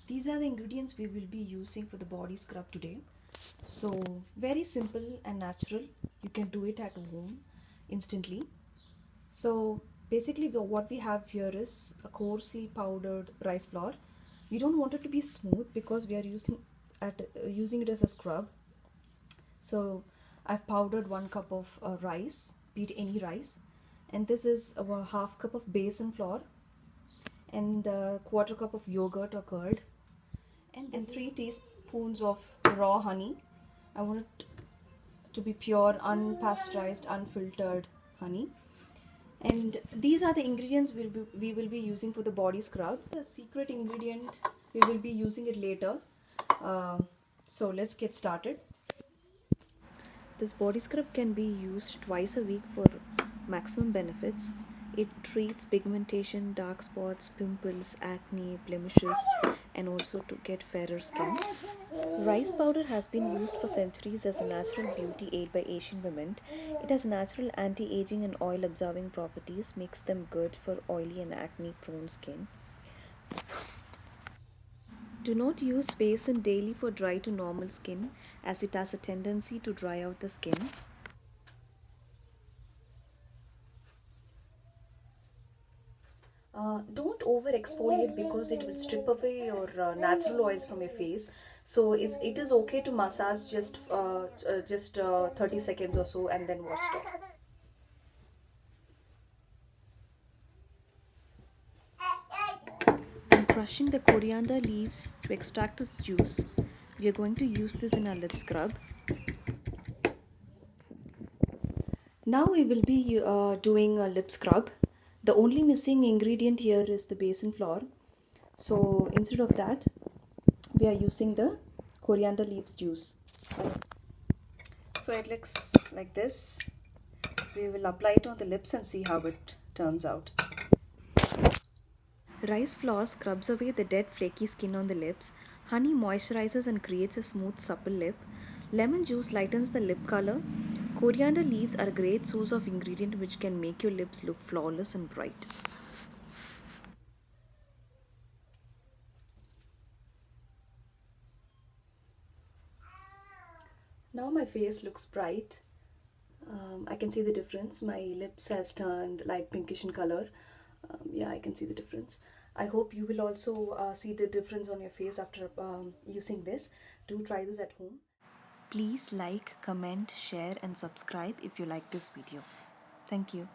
These are the ingredients we will be using for the body scrub today. So very simple and natural. You can do it at home instantly. So basically what we have here is a coarsely powdered rice flour. We don't want it to be smooth because we are using it as a scrub. So I've powdered 1 cup of rice, be it any rice, and this is a half cup of basin flour, and a quarter cup of yogurt or curd, and 3 teaspoons of raw honey. I want it to be pure, unpasteurized, unfiltered honey. And these are the ingredients we will be using for the body scrub. The secret ingredient, we will be using it later. So let's get started. This body scrub can be used twice a week for maximum benefits. It treats pigmentation, dark spots, pimples, acne, blemishes, and also to get fairer skin. Rice powder has been used for centuries as a natural beauty aid by Asian women. It has natural anti-aging and oil-absorbing properties, makes them good for oily and acne-prone skin. Do not use basin daily for dry to normal skin, as it has a tendency to dry out the skin. Don't over exfoliate because it will strip away your natural oils from your face. So it is okay to massage just 30 seconds or so and then wash it off. I'm crushing the coriander leaves to extract this juice. We are going to use this in our lip scrub. Now we will be doing a lip scrub. The only missing ingredient here is the basin flour. So instead of that, we are using the coriander leaves juice. So it looks like this. We will apply it on the lips and see how it turns out. Rice flour scrubs away the dead flaky skin on the lips. Honey moisturizes and creates a smooth supple lip. Lemon juice lightens the lip color. Coriander leaves are a great source of ingredient which can make your lips look flawless and bright. Now my face looks bright. I can see the difference. My lips has turned light pinkish in color. Yeah, I can see the difference. I hope you will also see the difference on your face after using this. Do try this at home. Please like, comment, share and subscribe if you like this video. Thank you.